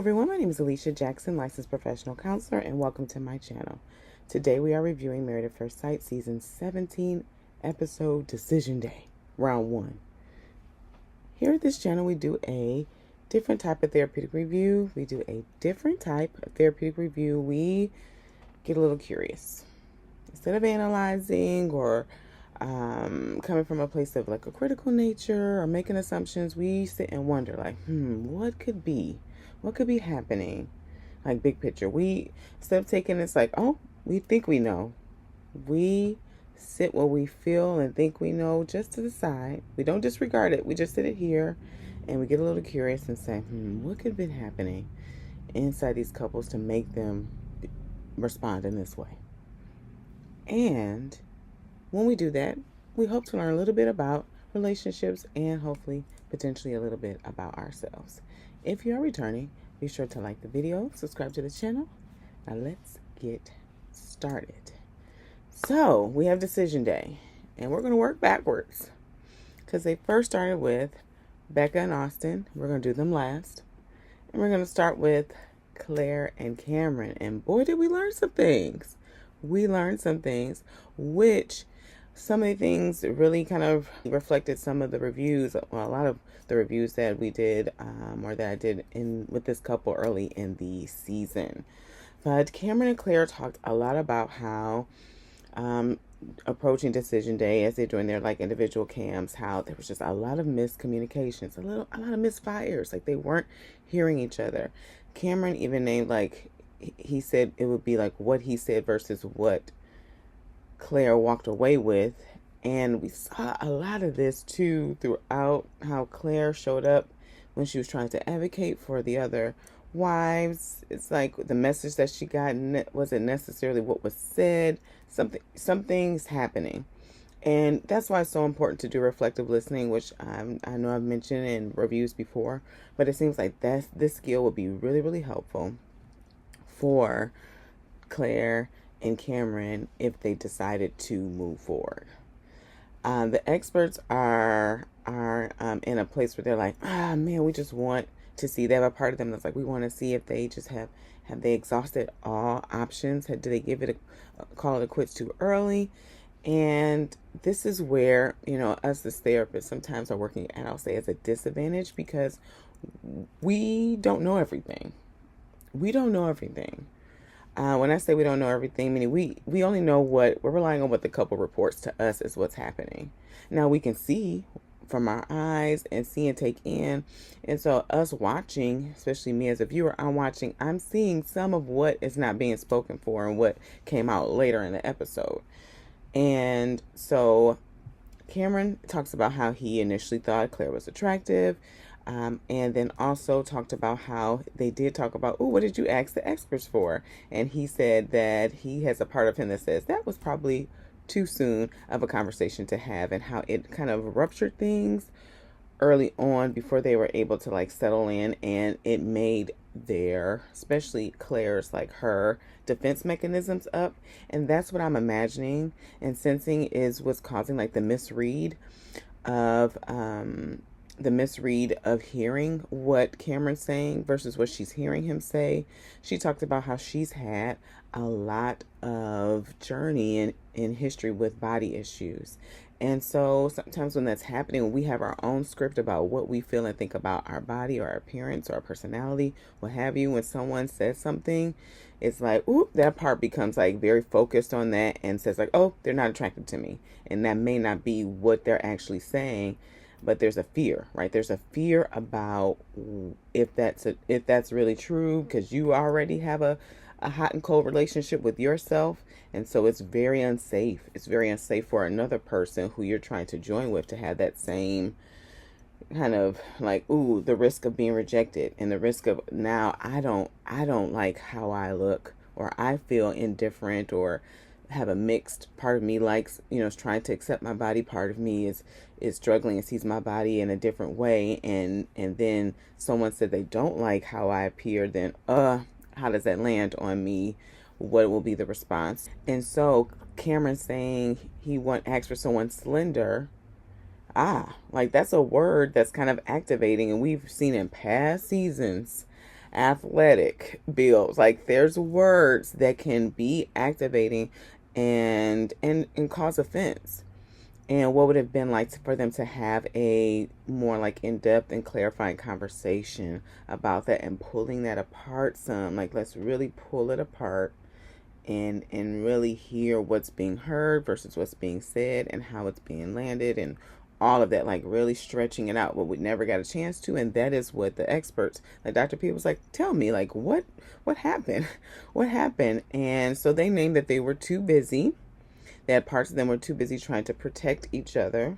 everyone, my name is Alicia Jackson, licensed professional counselor, and welcome to my channel. Today we are reviewing Married at First Sight season 17, episode Decision Day, round 1. Here at this channel we do a different type of therapeutic review. We get a little curious. Instead of analyzing or coming from a place of like a critical nature or making assumptions, we sit and wonder like, what could be happening? Like big picture. We, instead of taking this like, oh, we think we know, we sit what we feel and think we know just to the side. We don't disregard it. We just sit it here and we get a little curious and say, what could have been happening inside these couples to make them respond in this way? And when we do that, we hope to learn a little bit about relationships and hopefully potentially a little bit about ourselves. If you are returning, be sure to like the video, subscribe to the channel. Now let's get started. So we have Decision Day, and we're going to work backwards because they first started with Becca and Austin. We're going to do them last. And we're going to start with Claire and Cameron. And boy, did we learn some things. We learned some things, which some of the things really kind of reflected some of the reviews, well, a lot of the reviews that we did or that I did with this couple early in the season. But Cameron and Claire talked a lot about how approaching Decision Day as they're doing their like individual cams, how there was just a lot of miscommunications, a lot of misfires, like they weren't hearing each other. Cameron even named like, he said it would be like what he said versus what Claire walked away with. And we saw a lot of this too throughout how Claire showed up when she was trying to advocate for the other wives. It's like the message that she got wasn't necessarily what was said. Something's happening. And that's why it's so important to do reflective listening, which I know I've mentioned in reviews before, but it seems like this skill would be really, really helpful for Claire and Cameron if they decided to move forward. The experts are in a place where they're like, man, we just want to see. They have a part of them that's like, we want to see if they just have they exhausted all options. Did they give it call it quits too early? And this is where, us as therapists sometimes are working at, I'll say, as a disadvantage because we don't know everything. We don't know everything. When I say we don't know everything, meaning we only know we're relying on what the couple reports to us is what's happening. Now we can see from our eyes and see and take in. And so us watching, especially me as a viewer, I'm seeing some of what is not being spoken for and what came out later in the episode. And so Cameron talks about how he initially thought Claire was attractive. And then also talked about how they did talk about, what did you ask the experts for? And he said that he has a part of him that says that was probably too soon of a conversation to have, and how it kind of ruptured things early on before they were able to like settle in, and it made especially Claire's, like her defense mechanisms up. And that's what I'm imagining and sensing is what's causing like the misread of hearing what Cameron's saying versus what she's hearing him say. She talked about how she's had a lot of journey in history with body issues. And so sometimes when that's happening, we have our own script about what we feel and think about our body or our appearance or our personality, what have you. When someone says something, it's like, that part becomes like very focused on that and says like, they're not attracted to me. And that may not be what they're actually saying. But there's a fear, right? There's a fear about if that's really true, because you already have a hot and cold relationship with yourself. And so it's very unsafe. It's very unsafe for another person who you're trying to join with to have that same kind of like, the risk of being rejected and the risk of now I don't like how I look, or I feel indifferent, or have a mixed part of me likes, is trying to accept my body. Part of me is struggling and sees my body in a different way. And then someone said they don't like how I appear. Then, how does that land on me? What will be the response? And so Cameron saying he asks for someone slender. Like that's a word that's kind of activating. And we've seen in past seasons athletic builds. Like there's words that can be activating and cause offense. And what would it have been like for them to have a more like in-depth and clarifying conversation about that and pulling that apart some. Like let's really pull it apart and really hear what's being heard versus what's being said and how it's being landed and all of that, like really stretching it out, what we never got a chance to. And that is what the experts, like Dr. P was like, tell me, like what happened? What happened? And so they named that they were too busy, that parts of them were too busy trying to protect each other,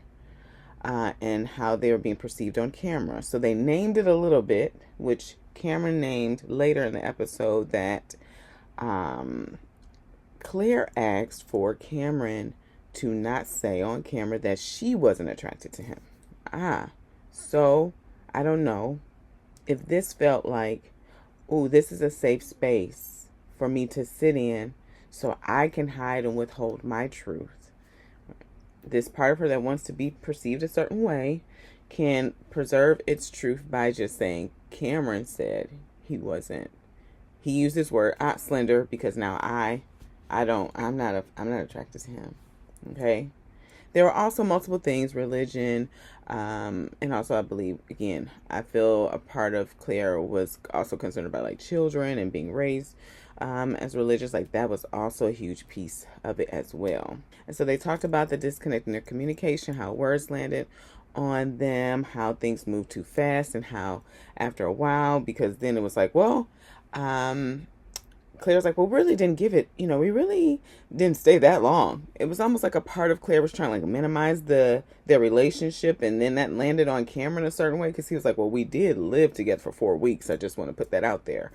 and how they were being perceived on camera. So they named it a little bit, which Cameron named later in the episode that Claire asked for Cameron to not say on camera that she wasn't attracted to him. So I don't know if this felt like, oh, this is a safe space for me to sit in so I can hide and withhold my truth. This part of her that wants to be perceived a certain way can preserve its truth by just saying, Cameron said he wasn't. He used this word, slender, because now I'm not attracted to him. Okay. There were also multiple things, religion, and also I believe, again, I feel a part of Claire was also concerned about like children and being raised as religious. Like that was also a huge piece of it as well. And so they talked about the disconnect in their communication, how words landed on them, how things moved too fast, and how after a while, because then it was like, well, Claire was like, well, we really didn't give it, we really didn't stay that long. It was almost like a part of Claire was trying to like minimize their relationship. And then that landed on Cameron a certain way, because he was like, well, we did live together for 4 weeks. I just want to put that out there.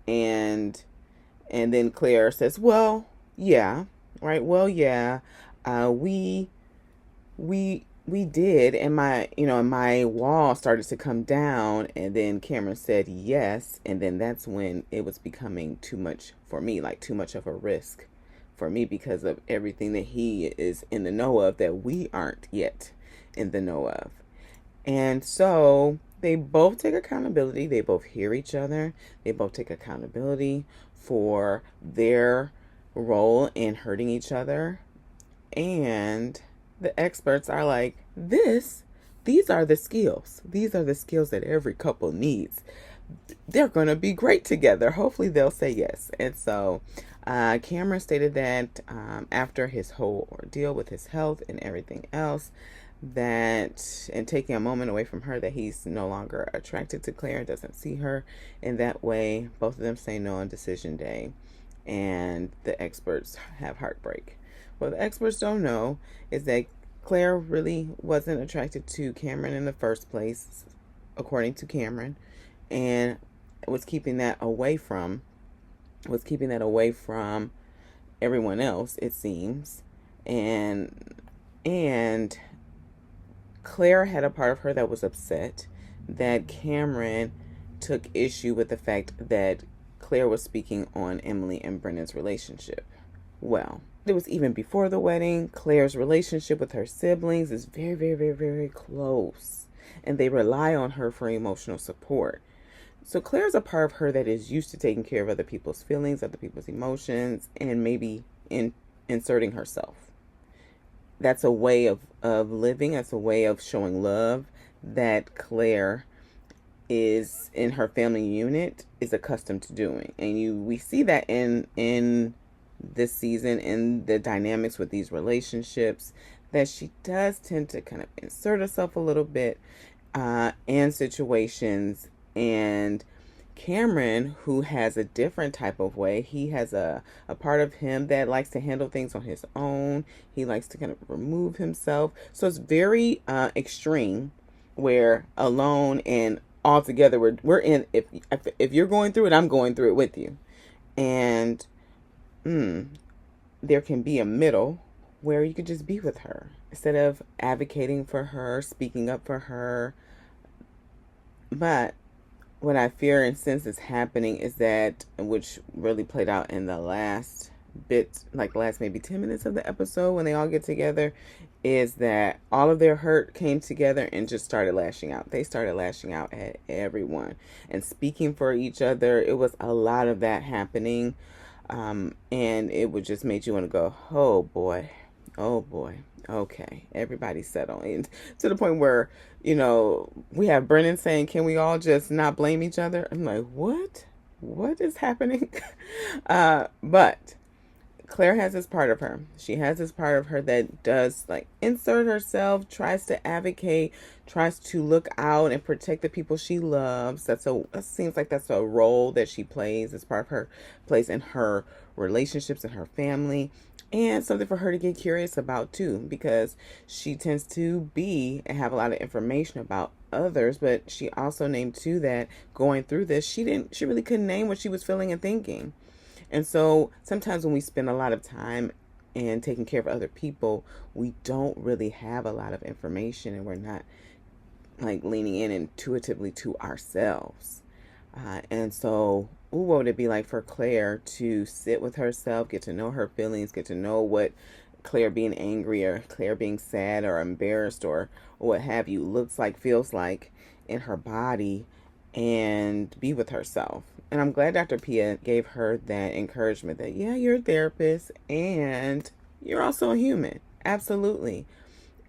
And then Claire says, well, yeah, right. Well, yeah, we did, and my wall started to come down, and then Cameron said yes, and then that's when it was becoming too much for me, like too much of a risk for me because of everything that he is in the know of that we aren't yet in the know of. And so they both take accountability. They both hear each other. They both take accountability for their role in hurting each other. And the experts are like, these are the skills. These are the skills that every couple needs. They're going to be great together. Hopefully they'll say yes. And so Cameron stated that after his whole ordeal with his health and everything else, that, and taking a moment away from her, that he's no longer attracted to Claire and doesn't see her in that way. Both of them say no on decision day. And the experts have heartbreak. What the experts don't know is that Claire really wasn't attracted to Cameron in the first place, according to Cameron, and was keeping that away from everyone else, it seems. And Claire had a part of her that was upset that Cameron took issue with the fact that Claire was speaking on Emily and Brennan's relationship. Well, it was even before the wedding. Claire's relationship with her siblings is very, very, very, very close, and they rely on her for emotional support. So Claire's a part of her that is used to taking care of other people's feelings, other people's emotions, and maybe inserting herself. That's a way of living. That's a way of showing love that Claire is in her family unit is accustomed to doing. And we see that in this season, in the dynamics with these relationships, that she does tend to kind of insert herself a little bit in situations. And Cameron, who has a different type of way, he has a part of him that likes to handle things on his own. He likes to kind of remove himself. So it's very extreme, where alone and all together we're in. If you're going through it, I'm going through it with you. And there can be a middle where you could just be with her instead of advocating for her, speaking up for her. But what I fear and sense is happening is that, which really played out in the last bit, like the last maybe 10 minutes of the episode when they all get together, is that all of their hurt came together and just started lashing out. They started lashing out at everyone and speaking for each other. It was a lot of that happening. And it would just make you want to go, oh boy, okay, everybody settle. And to the point where, we have Brennan saying, can we all just not blame each other? I'm like, what? What is happening? But Claire has this part of her. She has this part of her that does like insert herself, tries to advocate, tries to look out and protect the people she loves. That seems like that's a role that she plays as part of her place in her relationships and her family. And something for her to get curious about too, because she tends to be and have a lot of information about others, but she also named too that going through this, she really couldn't name what she was feeling and thinking. And so sometimes when we spend a lot of time and taking care of other people, we don't really have a lot of information and we're not like leaning in intuitively to ourselves. And so, what would it be like for Claire to sit with herself, get to know her feelings, get to know what Claire being angry or Claire being sad or embarrassed or what have you looks like, feels like in her body, and be with herself. And I'm glad Dr. Pia gave her that encouragement that, yeah, you're a therapist and you're also a human. Absolutely.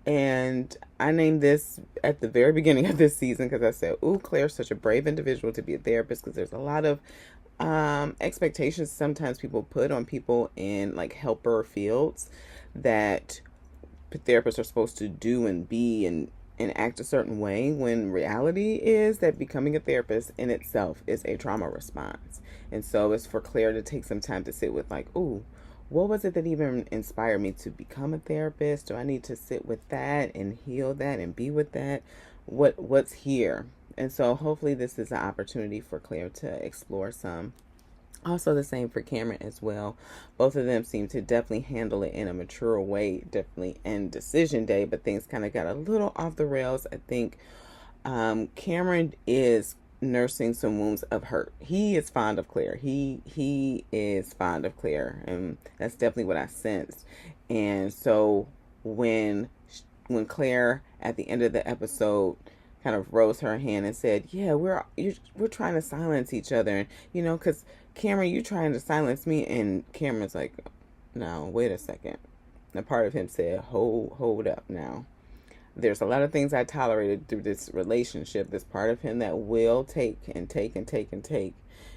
And I named this at the very beginning of this season because I said, ooh, Claire's such a brave individual to be a therapist, because there's a lot of expectations sometimes people put on people in like helper fields that therapists are supposed to do and be and act a certain way, when reality is that becoming a therapist in itself is a trauma response. And so it's for Claire to take some time to sit with like, ooh, what was it that even inspired me to become a therapist? Do I need to sit with that and heal that and be with that? What's here? And so hopefully this is an opportunity for Claire to explore some. Also the same for Cameron as well. Both of them seem to definitely handle it in a mature way, definitely in decision day, but things kind of got a little off the rails. I think Cameron is nursing some wounds of hurt. He is fond of Claire. He is fond of Claire, and that's definitely what I sensed. And so when Claire at the end of the episode kind of rose her hand and said, "Yeah, we're trying to silence each other," and because Cameron, you trying to silence me, and Cameron's like, "No, wait a second." And a part of him said, "Hold up now. There's a lot of things I tolerated through this relationship. This part of him that will take and take and take and take."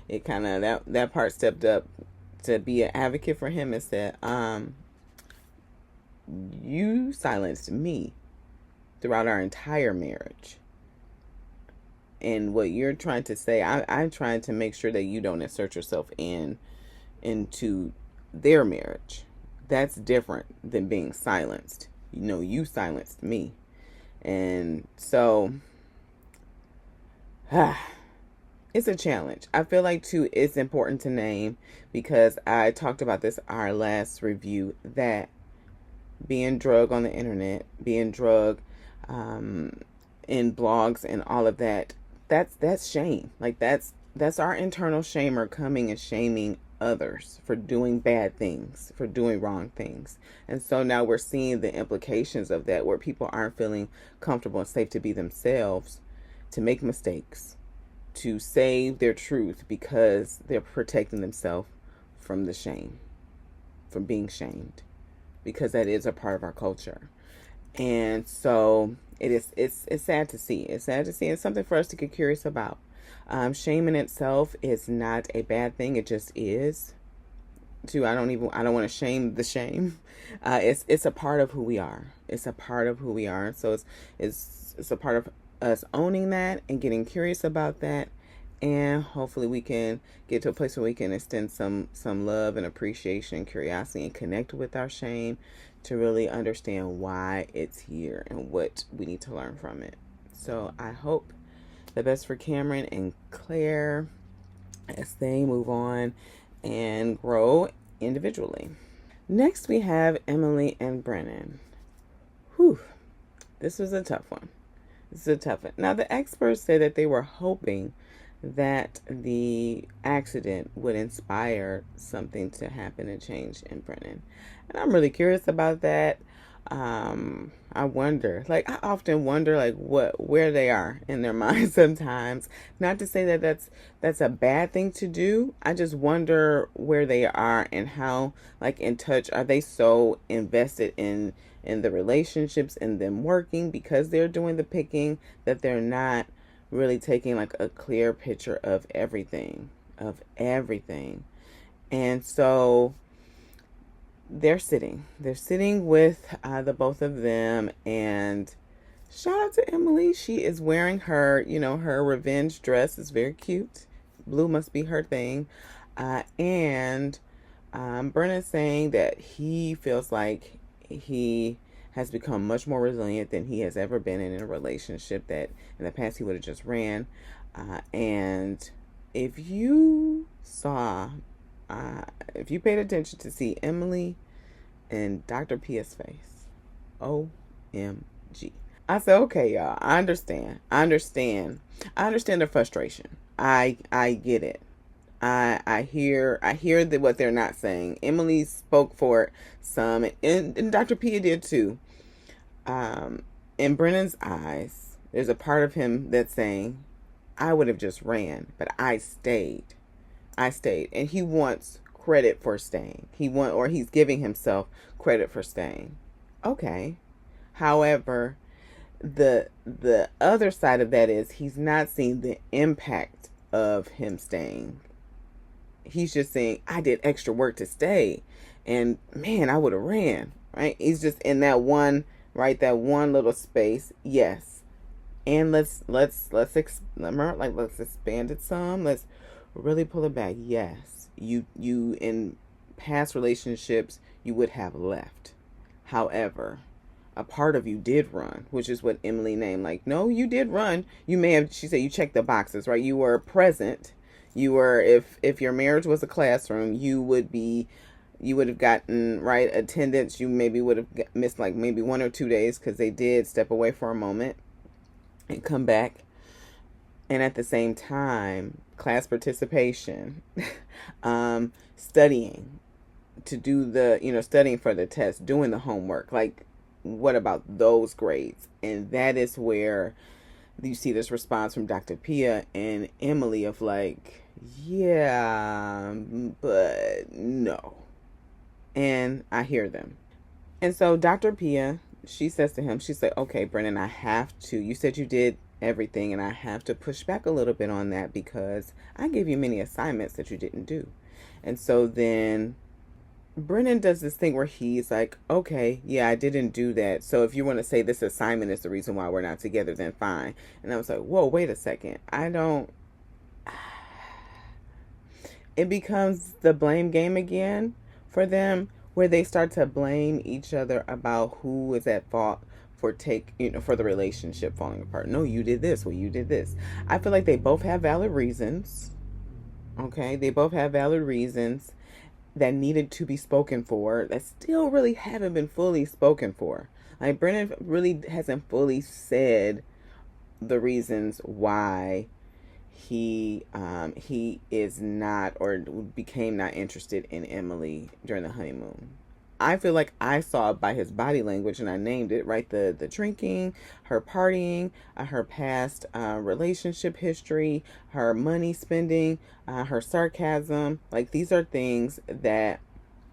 It kind of that part stepped up to be an advocate for him and said, "You silenced me throughout our entire marriage. And what you're trying to say, I'm trying to make sure that you don't insert yourself into their marriage. That's different than being silenced. You silenced me." And so it's a challenge. I feel like too it's important to name, because I talked about this our last review, that being drug on the internet, being drug in blogs and all of that, that's shame. Like that's our internal shamer coming and shaming others for doing bad things, for doing wrong things. And so now we're seeing the implications of that, where people aren't feeling comfortable and safe to be themselves, to make mistakes, to say their truth, because they're protecting themselves from the shame, from being shamed, because that is a part of our culture. And so it's sad to see. It's sad to see. It's something for us to get curious about. Shame in itself is not a bad thing. It just is. I don't want to shame the shame. It's a part of who we are. It's a part of who we are. So it's a part of us owning that and getting curious about that. And hopefully we can get to a place where we can extend some love and appreciation, curiosity, and connect with our shame to really understand why it's here and what we need to learn from it. So I hope the best for Cameron and Claire as they move on and grow individually. Next we have Emily and Brennan. Whew, this was a tough one. Now the experts said that they were hoping that the accident would inspire something to happen and change in Brennan. And I'm really curious about that. I wonder, like, I often wonder, like, where they are in their minds sometimes. Not to say that that's a bad thing to do. I just wonder where they are and how, like, in touch are they, so invested in the relationships and them working because they're doing the picking, that they're not really taking like a clear picture of everything. And so they're sitting with the both of them, and shout out to Emily. She is wearing her revenge dress. Is very cute. Blue must be her thing. And Brennan's saying that he feels like he has become much more resilient than he has ever been in a relationship, that in the past he would have just ran. And if you saw, if you paid attention to see Emily and Dr. Pia's face, OMG. I said, okay, y'all, I understand. I understand their frustration. I get it. I hear that what they're not saying. Emily spoke for it some, and Dr. Pia did too. In Brennan's eyes, there's a part of him that's saying, I would have just ran, but I stayed. And he wants credit for staying. He's giving himself credit for staying. Okay. However, the other side of that is he's not seeing the impact of him staying. He's just saying, I did extra work to stay, and man, I would have ran. Right? He's just in that one, right? That one little space. Yes. And let's expand it some. Let's really pull it back. Yes. You in past relationships, you would have left. However, a part of you did run, which is what Emily named. Like, no, you did run. You may have, she said, you checked the boxes, right? You were present. You were, if your marriage was a classroom, you would have gotten, right, attendance. You maybe would have missed like maybe 1 or 2 days because they did step away for a moment and come back. And at the same time, class participation, studying to do studying for the test, doing the homework. Like, what about those grades? And that is where you see this response from Dr. Pia and Emily of like, yeah, but no. And I hear them. And so Dr. Pia, she says to him, she's like, okay, Brennan, you said you did everything, and I have to push back a little bit on that because I gave you many assignments that you didn't do. And so then Brennan does this thing where he's like, okay, yeah, I didn't do that. So if you want to say this assignment is the reason why we're not together, then fine. And I was like, whoa, wait a second. It becomes the blame game again for them, where they start to blame each other about who is at fault for the relationship falling apart. No, you did this. Well, you did this. I feel like they both have valid reasons. Okay, they both have valid reasons that needed to be spoken for, that still really haven't been fully spoken for. Like, Brennan really hasn't fully said the reasons why he is not, or became not interested in Emily during the honeymoon. I feel like I saw it by his body language, and I named it, right? The drinking, her partying, her past relationship history, her money spending, her sarcasm. Like, these are things that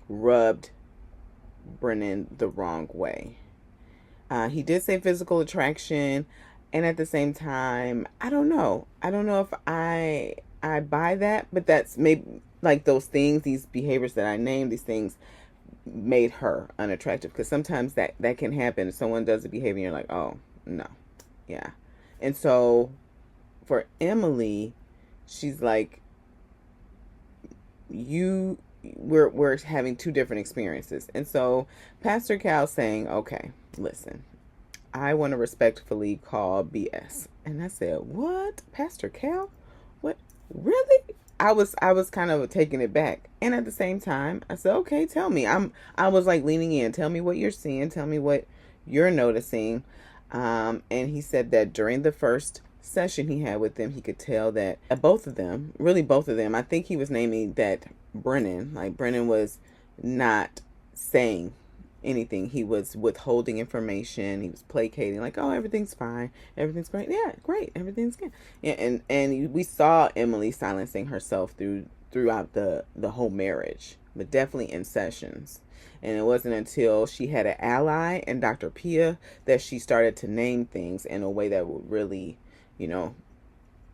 rubbed Brennan the wrong way. He did say physical attraction, and at the same time, I don't know if I buy that, but that's maybe like those things, these behaviors that I named, these things made her unattractive, because sometimes that can happen. Someone does a behavior and you're like, oh no, yeah. And so for Emily, she's like, we're having two different experiences. And so Pastor Cal saying, okay, listen, I want to respectfully call BS. And I said, what? Pastor Cal? What? Really? I was kind of taking it back. And at the same time, I said, okay, tell me. I was like leaning in. Tell me what you're seeing. Tell me what you're noticing. And he said that during the first session he had with them, he could tell that both of them, I think he was naming that Brennan was not saying anything. He was withholding information. He was placating, like, oh, everything's fine, everything's great. Yeah, great, everything's good. Yeah, and we saw Emily silencing herself throughout the whole marriage, but definitely in sessions. And it wasn't until she had an ally and Dr. Pia that she started to name things in a way that would really,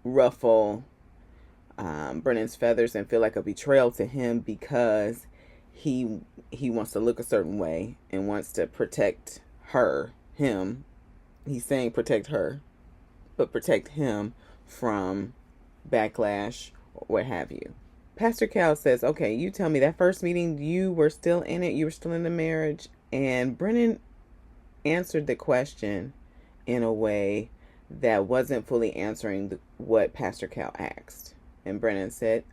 ruffle Brennan's feathers and feel like a betrayal to him, because he wants to look a certain way and wants to protect him. He's saying protect her, but protect him from backlash or what have you. Pastor Cal says, okay, you tell me, that first meeting, you were still in it, you were still in the marriage. And Brennan answered the question in a way that wasn't fully answering what Pastor Cal asked. And Brennan said,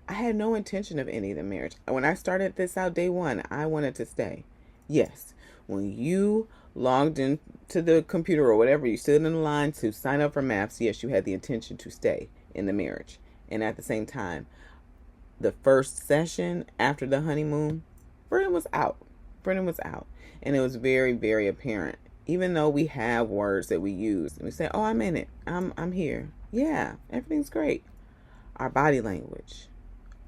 I had no intention of ending the marriage. When I started this out day one, I wanted to stay. Yes, when you logged into the computer or whatever, you stood in the line to sign up for MAPS, yes, you had the intention to stay in the marriage. And at the same time, the first session after the honeymoon, Brennan was out. And it was very, very apparent. Even though we have words that we use, and we say, oh, I'm in it. I'm here. Yeah, everything's great. Our body language,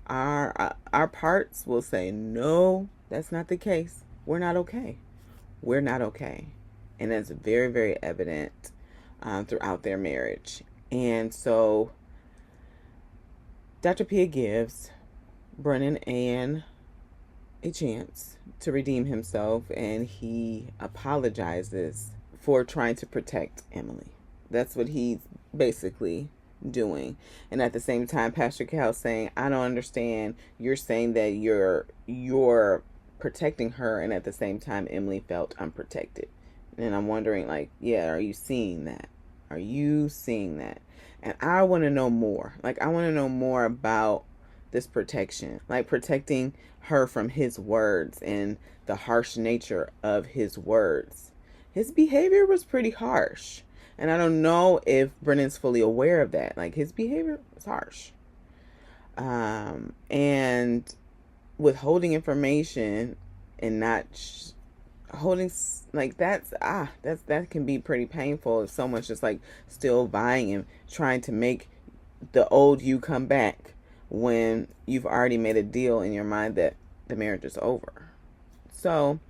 our parts will say, no, that's not the case. We're not okay. And that's very, very evident throughout their marriage. And so Dr. Pia gives Brennan a chance to redeem himself, and he apologizes for trying to protect Emily. That's what he's basically doing. And at the same time, Pastor Cal saying, I don't understand. You're saying that you're protecting her, and at the same time Emily felt unprotected. And I'm wondering, like, yeah, are you seeing that? And I want to know more. Like, I want to know more about this protection, like protecting her from his words and the harsh nature of his words. His behavior was pretty harsh, and I don't know if Brennan's fully aware of that. Like, his behavior was harsh, and withholding information and not holding, like, that can be pretty painful if someone's just like still vying and trying to make the old you come back when you've already made a deal in your mind that the marriage is over. So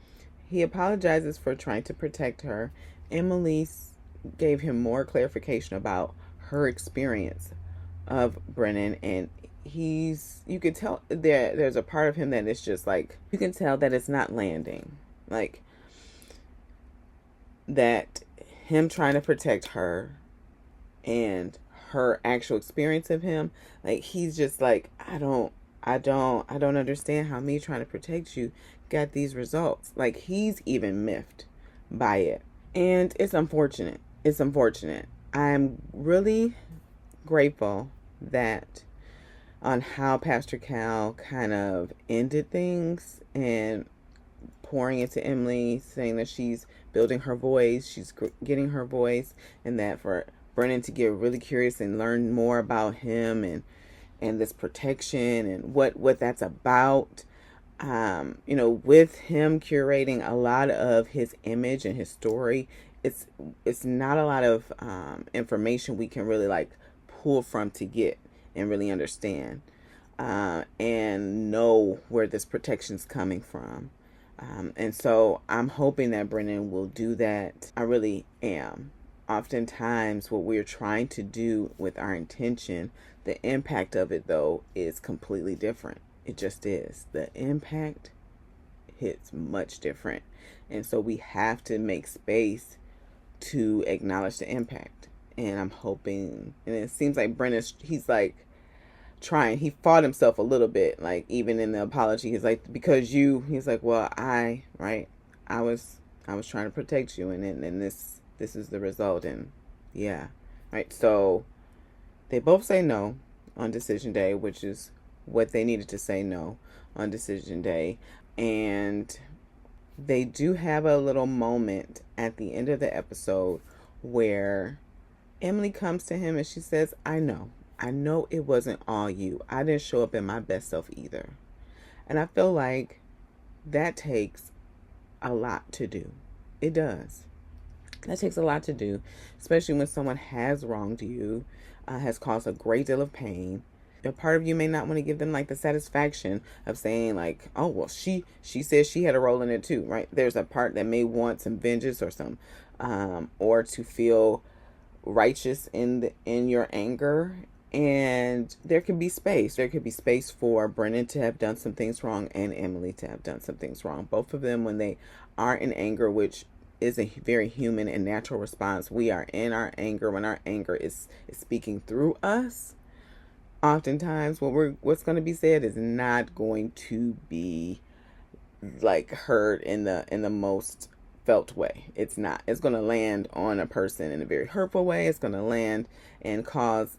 he apologizes for trying to protect her. Emily gave him more clarification about her experience of Brennan, and you could tell there's a part of him that it's just like, you can tell that it's not landing. Like, that him trying to protect her and her actual experience of him, like, he's just like, I don't understand how me trying to protect you got these results. Like, he's even miffed by it. And it's unfortunate. I'm really grateful that on how Pastor Cal kind of ended things and pouring into Emily, saying that she's building her voice, she's getting her voice, and that for Brennan to get really curious and learn more about him and this protection and what that's about. With him curating a lot of his image and his story, it's not a lot of information we can really like pull from to get and really understand and know where this protection's coming from. And so I'm hoping that Brennan will do that. I really am. Oftentimes what we're trying to do with our intention, the impact of it, though, is completely different. It just is. The impact hits much different. And so we have to make space to acknowledge the impact. And I'm hoping, and it seems like he's like trying, he fought himself a little bit, like even in the apology, he's like, he's like, well, I was trying to protect you, and then this is the result. And yeah, right. So they both say no on decision day, which is what they needed to say no on decision day. And they do have a little moment at the end of the episode where Emily comes to him and she says, I know it wasn't all you. I didn't show up in my best self either. And I feel like that takes a lot to do. It does. That takes a lot to do, especially when someone has wronged you, has caused a great deal of pain. A part of you may not want to give them like the satisfaction of saying like, oh well, she says she had a role in it too, right? There's a part that may want some vengeance or some, or to feel righteous in your anger. And there could be space. There could be space for Brennan to have done some things wrong and Emily to have done some things wrong. Both of them, when they are in anger, which is a very human and natural response. We are in our anger when our anger is speaking through us. Oftentimes, what's going to be said is not going to be like heard in the most felt way. It's not. It's going to land on a person in a very hurtful way. It's going to land and cause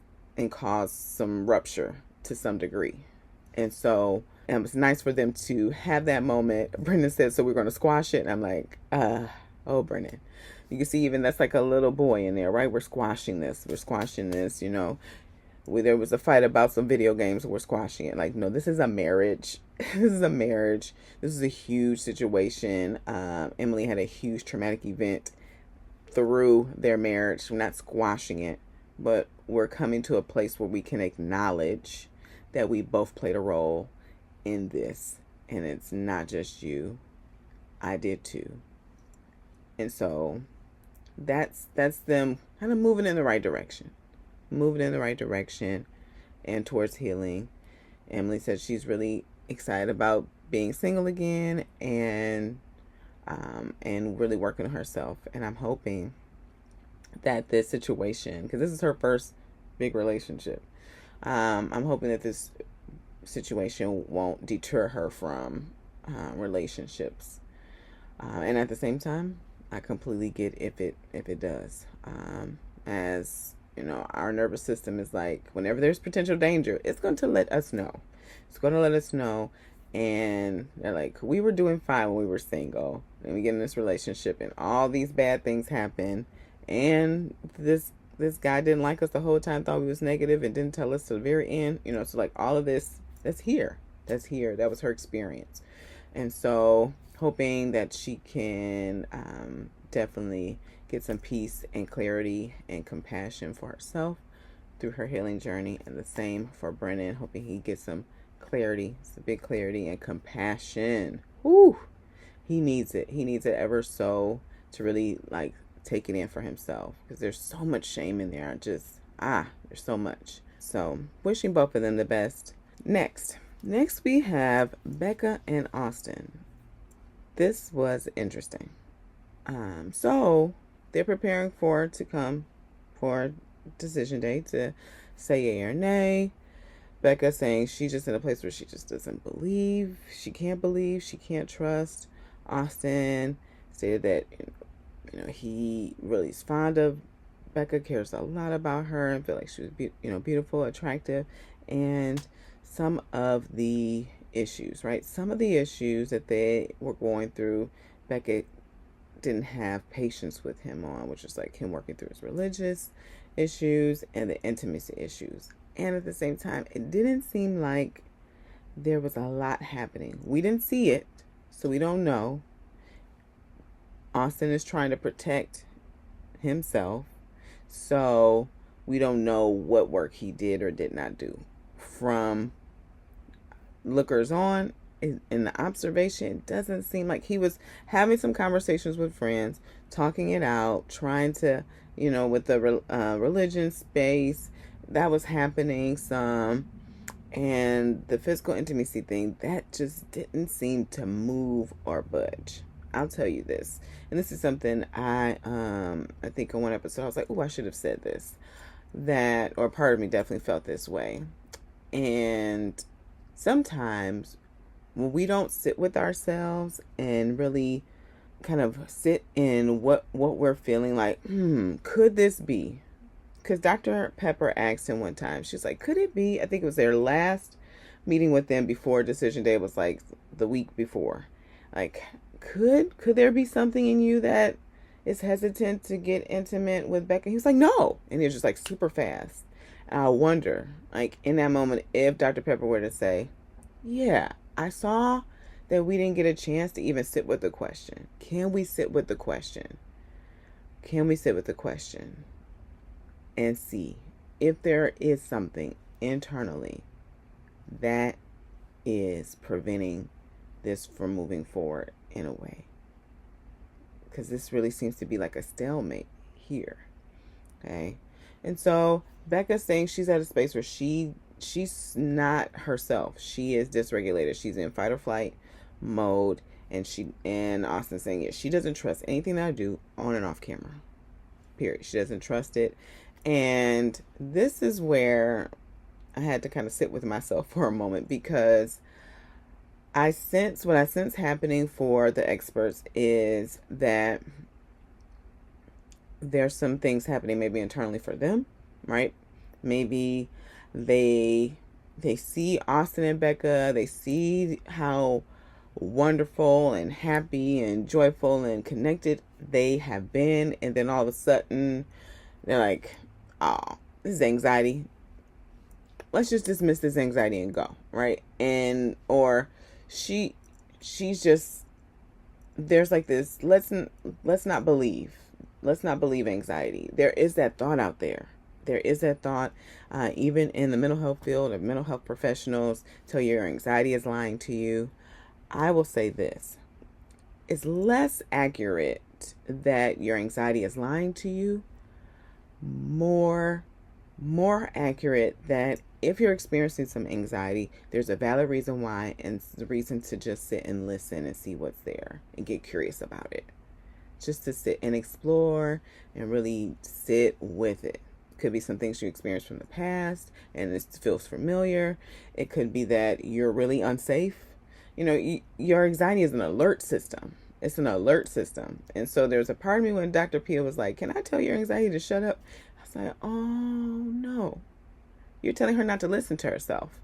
some rupture to some degree. And so it was nice for them to have that moment. Brennan said, so we're going to squash it. And I'm like, oh, Brennan. You can see even that's like a little boy in there, right? We're squashing this. We're squashing this, you know. There was a fight about some video games. We're squashing it. Like, no, this is a marriage. This is a marriage. This is a huge situation. Emily had a huge traumatic event through their marriage. We're not squashing it, but we're coming to a place where we can acknowledge that we both played a role in this. And it's not just you. I did too. And so that's them kind of moving in the right direction. Moving in the right direction and towards healing. Emily said she's really excited about being single again and really working on herself. And I'm hoping that this situation, because this is her first big relationship, I'm hoping that this situation won't deter her from relationships. And at the same time, I completely get if it does. As you know, our nervous system is like, whenever there's potential danger, it's going to let us know. It's going to let us know. And they're like, we were doing fine when we were single. And we get in this relationship and all these bad things happen. And this guy didn't like us the whole time, thought we was negative and didn't tell us to the very end. You know, so like all of this, that's here. That was her experience. And so hoping that she can definitely get some peace and clarity and compassion for herself through her healing journey. And the same for Brennan, hoping he gets some clarity, some big clarity and compassion. Whew. He needs it. He needs it ever so to really like take it in for himself, because there's so much shame in there. There's so much. So wishing both of them the best. Next we have Becca and Austin. This was interesting. So they're preparing to come for decision day to say yay or nay. Becca saying she's just in a place where she just doesn't believe. She can't trust. Austin stated that he really is fond of Becca, cares a lot about her, and feel like she was beautiful, attractive, and some of the issues, right? Some of the issues that they were going through, Becca didn't have patience with him on, which is like him working through his religious issues and the intimacy issues. And at the same time, it didn't seem like there was a lot happening. We didn't see it, so we don't know. Austin is trying to protect himself, so we don't know what work he did or did not do. From lookers on, in the observation, it doesn't seem like he was having some conversations with friends, talking it out, trying to, with the religion space, that was happening some. And the physical intimacy thing, that just didn't seem to move or budge. I'll tell you this. And this is something I think on one episode, I was like, oh, I should have said this. Or part of me definitely felt this way. And sometimes when we don't sit with ourselves and really kind of sit in what we're feeling like, could this be? Because Dr. Pepper asked him one time, she's like, could it be? I think it was their last meeting with them before decision day, was like the week before. Like, could there be something in you that is hesitant to get intimate with Becca? He was like, no. And he was just like super fast. And I wonder, like in that moment, if Dr. Pepper were to say, yeah, I saw that we didn't get a chance to even sit with the question. Can we sit with the question? Can we sit with the question and see if there is something internally that is preventing this from moving forward in a way? Because this really seems to be like a stalemate here. Okay. And so Becca's saying she's at a space where she's not herself. She is dysregulated. She's in fight or flight mode. And Austin saying it. She doesn't trust anything that I do on and off camera. Period. She doesn't trust it. And this is where I had to kind of sit with myself for a moment, because what I sense happening for the experts is that there's some things happening maybe internally for them, right? Maybe they see Austin and Becca, they see how wonderful and happy and joyful and connected they have been, and then all of a sudden they're like, oh, this is anxiety. Let's just dismiss this anxiety and go, right? And or she's just, there's like this, let's not believe anxiety. There is that thought out there. There is that thought, even in the mental health field, of mental health professionals tell you your anxiety is lying to you. I will say this: it's less accurate that your anxiety is lying to you, more accurate that if you're experiencing some anxiety, there's a valid reason why, and the reason to just sit and listen and see what's there and get curious about it. Just to sit and explore and really sit with it. Could be some things you experienced from the past and it feels familiar. It could be that you're really unsafe. You know, your anxiety is an alert system. It's an alert system. And so there's a part of me when Dr. Pia was like, can I tell your anxiety to shut up? I was like, oh no. You're telling her not to listen to herself.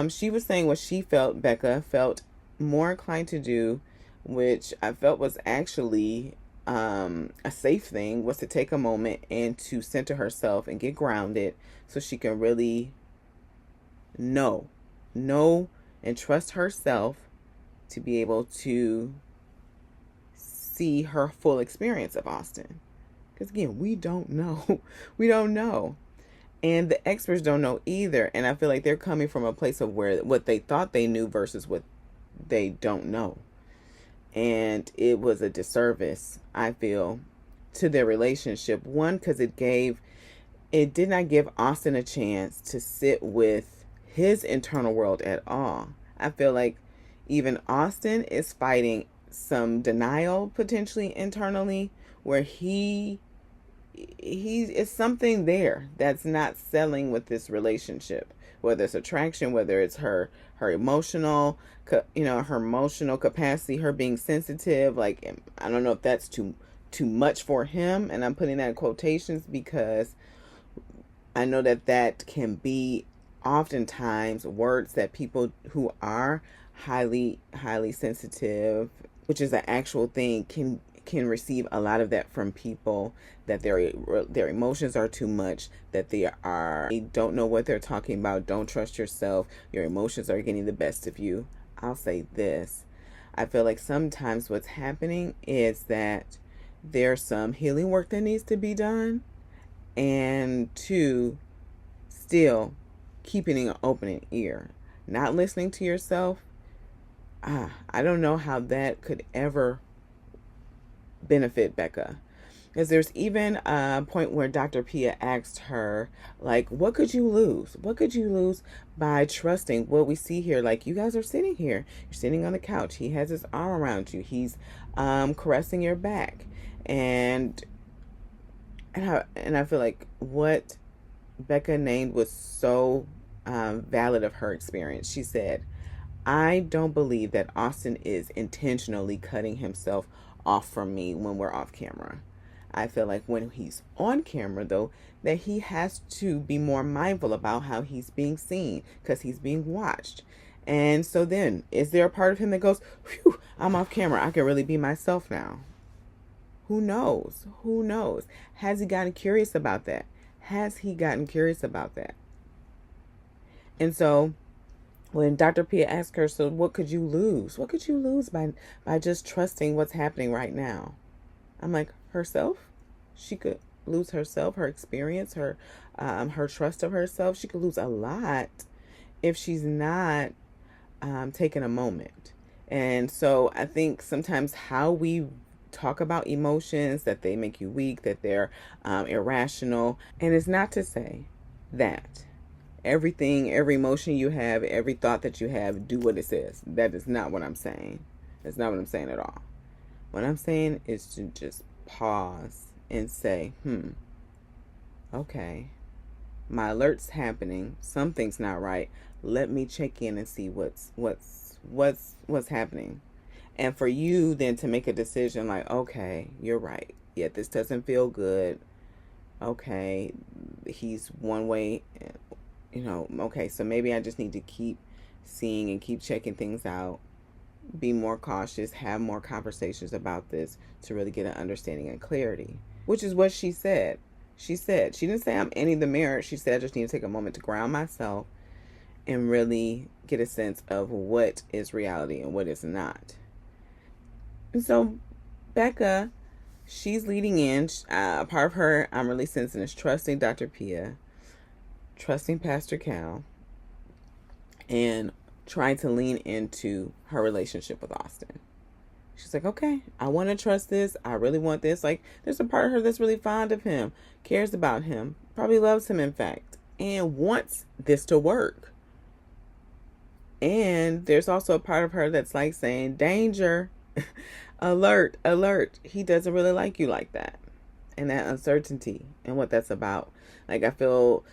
She was saying what she felt, Becca felt more inclined to do, which I felt was actually a safe thing, was to take a moment and to center herself and get grounded so she can really know and trust herself to be able to see her full experience of Austin. Because again, we don't know. We don't know. And the experts don't know either. And I feel like they're coming from a place of where what they thought they knew versus what they don't know. And it was a disservice, I feel, to their relationship. One, because it did not give Austin a chance to sit with his internal world at all. I feel like even Austin is fighting some denial potentially internally, where he is something there that's not selling with this relationship, whether it's attraction, whether it's her emotional, her emotional capacity, her being sensitive. Like, I don't know if that's too much for him, and I'm putting that in quotations because I know that can be oftentimes words that people who are highly sensitive, which is an actual thing, can receive a lot of that from people, that their emotions are too much, that they don't know what they're talking about, don't trust yourself, your emotions are getting the best of you. I'll say this: I feel like sometimes what's happening is that there's some healing work that needs to be done, and two, still keeping an open ear, not listening to yourself. I don't know how that could ever benefit Becca. Because there's even a point where Dr. Pia asked her, like, what could you lose? What could you lose by trusting what we see here? Like, you guys are sitting here. You're sitting on the couch. He has his arm around you. He's caressing your back. And I feel like what Becca named was so valid of her experience. She said, I don't believe that Austin is intentionally cutting himself off from me when we're off camera. I feel like when he's on camera, though, that he has to be more mindful about how he's being seen, because he's being watched. And so then, is there a part of him that goes, phew, I'm off camera, I can really be myself now? Who knows? Who knows? Has he gotten curious about that? And so When Dr. Pia asked her, so what could you lose? What could you lose by just trusting what's happening right now? I'm like, herself? She could lose herself, her experience, her trust of herself. She could lose a lot if she's not taking a moment. And so I think sometimes how we talk about emotions, that they make you weak, that they're irrational. And it's not to say that everything, every emotion you have, every thought that you have, do what it says. That is not what I'm saying. That's not what I'm saying at all. What I'm saying is to just pause and say, okay, my alert's happening. Something's not right. Let me check in and see what's happening. And for you then to make a decision like, okay, you're right. Yeah, this doesn't feel good. Okay, he's one way, okay, so maybe I just need to keep seeing and keep checking things out, be more cautious, have more conversations about this to really get an understanding and clarity, which is what she said. She didn't say I'm ending the marriage. She said I just need to take a moment to ground myself and really get a sense of what is reality and what is not. And so Becca, she's leading in. Part of her, I'm really sensing, is trusting Dr. Pia, trusting Pastor Cal, and trying to lean into her relationship with Austin. She's like, okay, I want to trust this. I really want this. Like, there's a part of her that's really fond of him, cares about him, probably loves him, in fact, and wants this to work. And there's also a part of her that's like saying, danger, alert, alert. He doesn't really like you like that. And that uncertainty and what that's about. Like, I feel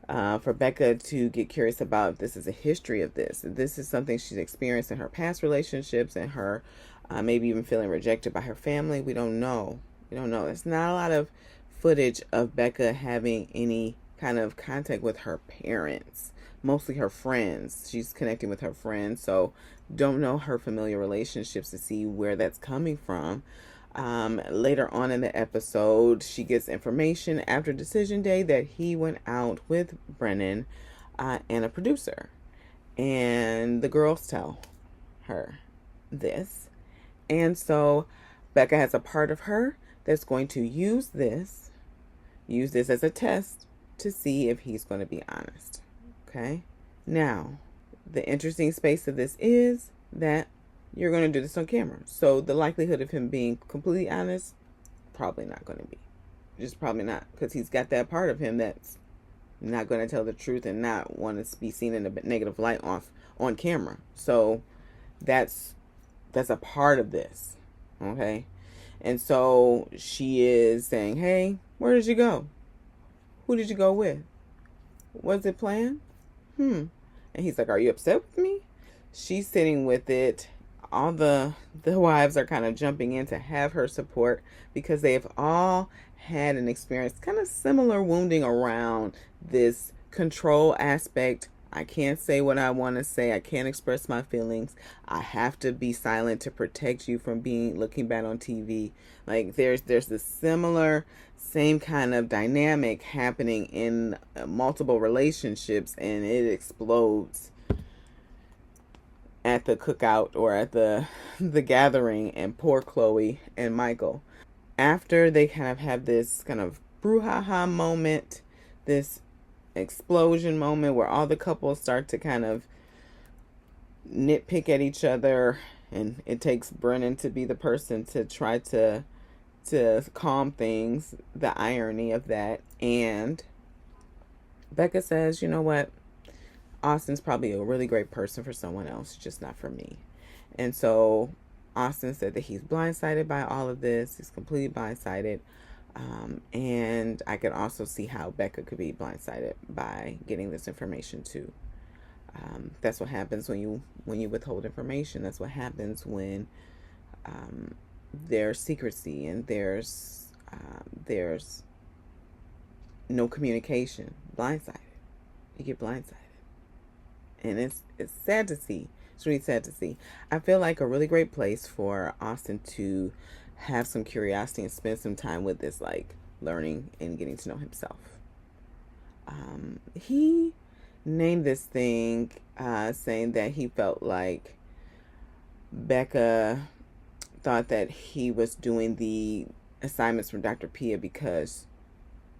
for Becca to get curious about if this is a history of this. If this is something she's experienced in her past relationships and her maybe even feeling rejected by her family. We don't know. There's not a lot of footage of Becca having any kind of contact with her parents. Mostly her friends. She's connecting with her friends. So don't know her familiar relationships to see where that's coming from. Later on in the episode, she gets information after decision day that he went out with Brennan and a producer. And the girls tell her this. And so Becca has a part of her that's going to use this as a test to see if he's going to be honest. Okay? Now, the interesting space of this is that you're going to do this on camera. So the likelihood of him being completely honest, probably not going to be. Just probably not. Because he's got that part of him that's not going to tell the truth and not want to be seen in a negative light on camera. So that's a part of this. Okay? And so she is saying, hey, where did you go? Who did you go with? Was it planned? And he's like, are you upset with me? She's sitting with it. All the wives are kind of jumping in to have her support because they've all had an experience kind of similar wounding around this control aspect. I can't say what I want to say. I can't express my feelings. I have to be silent to protect you from looking bad on TV. Like there's this same kind of dynamic happening in multiple relationships, and it explodes at the cookout or at the gathering, and poor Chloe and Michael. After they kind of have this kind of brouhaha moment, this explosion moment where all the couples start to kind of nitpick at each other, and it takes Brennan to be the person to try to calm things, the irony of that. And Becca says, you know what? Austin's probably a really great person for someone else, just not for me. And so Austin said that he's blindsided by all of this. He's completely blindsided. And I could also see how Becca could be blindsided by getting this information too. That's what happens when you withhold information. That's what happens when there's secrecy and there's no communication. Blindsided. You get blindsided. And it's sad to see. It's really sad to see. I feel like a really great place for Austin to have some curiosity and spend some time with is like learning and getting to know himself. He named this thing, saying that he felt like Becca thought that he was doing the assignments from Dr. Pia because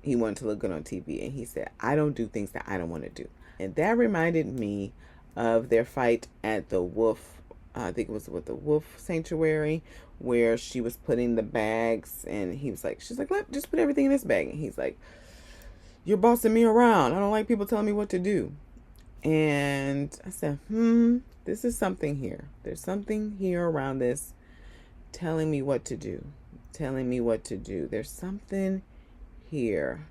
he wanted to look good on TV. And he said, I don't do things that I don't want to do. And that reminded me of their fight at the wolf, I think it was with the wolf sanctuary, where she was putting the bags, and he was like, she's like, just put everything in this bag. And he's like, you're bossing me around. I don't like people telling me what to do. And I said, this is something here. There's something here around this telling me what to do. Telling me what to do. There's something here.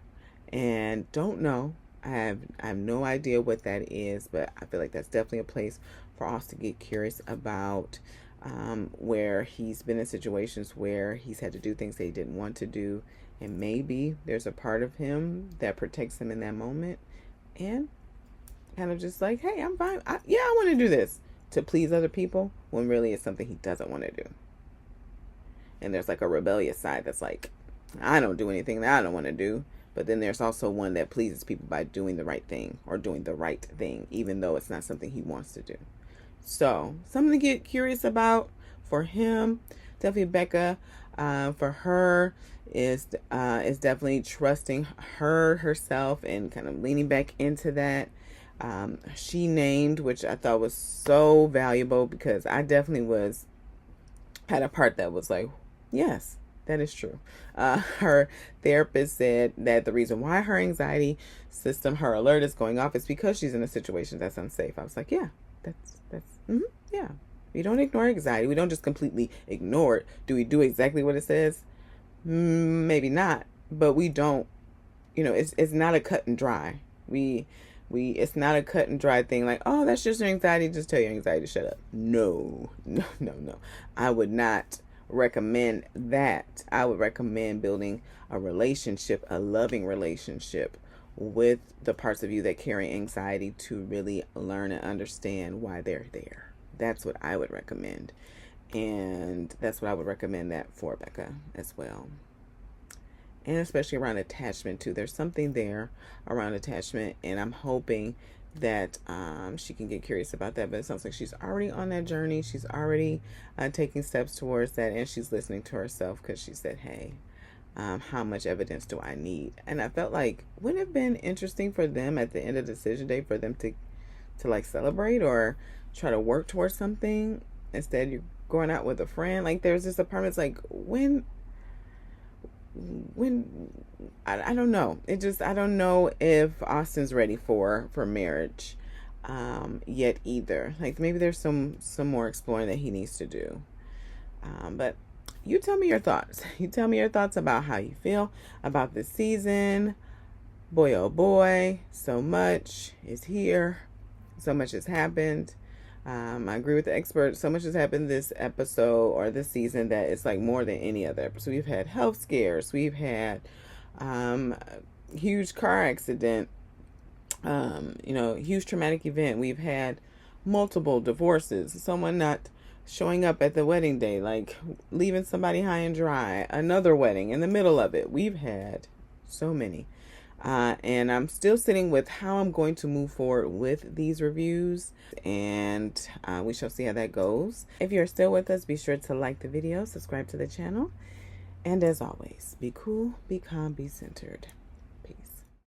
And don't know. I have no idea what that is, but I feel like that's definitely a place for us to get curious about, where he's been in situations where he's had to do things that he didn't want to do. And maybe there's a part of him that protects him in that moment. And kind of just like, hey, I'm fine. I want to do this to please other people, when really it's something he doesn't want to do. And there's like a rebellious side that's like, I don't do anything that I don't want to do. But then there's also one that pleases people by doing the right thing, or doing the right thing, even though it's not something he wants to do. So something to get curious about for him. Definitely Becca, for her, is definitely trusting herself and kind of leaning back into that. She named, which I thought was so valuable, because I definitely had a part that was like, yes, that is true. Her therapist said that the reason why her anxiety system, her alert is going off, is because she's in a situation that's unsafe. I was like, yeah, yeah. We don't ignore anxiety. We don't just completely ignore it. Do we do exactly what it says? Maybe not, but we don't, it's not a cut and dry. It's not a cut and dry thing like, oh, that's just your anxiety. Just tell your anxiety to shut up. No. I would not recommend that. I would recommend building a relationship, a loving relationship with the parts of you that carry anxiety, to really learn and understand why they're there. That's what I would recommend. And that's what I would recommend that for Becca as well. And especially around attachment too. There's something there around attachment, and I'm hoping that she can get curious about that. But it sounds like she's already on that journey. She's already taking steps towards that, and she's listening to herself, because she said, hey, how much evidence do I need? And I felt like, wouldn't it have been interesting for them at the end of the decision day for them to like celebrate or try to work towards something? Instead, you're going out with a friend. Like, there's this apartment. It's like, when I don't know. I don't know if Austin's ready for marriage yet either. Like, maybe there's some more exploring that he needs to do. But you tell me your thoughts. You tell me your thoughts about how you feel about this season. Boy, oh boy, so much is here. So much has happened. I agree with the expert. So much has happened this episode, or this season, that it's like more than any other episode. We've had health scares. We've had huge car accident. Huge traumatic event. We've had multiple divorces. Someone not showing up at the wedding day, like leaving somebody high and dry. Another wedding in the middle of it. We've had so many. And I'm still sitting with how I'm going to move forward with these reviews, and we shall see how that goes. If you're still with us, be sure to like the video, subscribe to the channel, and as always, be cool, be calm, be centered.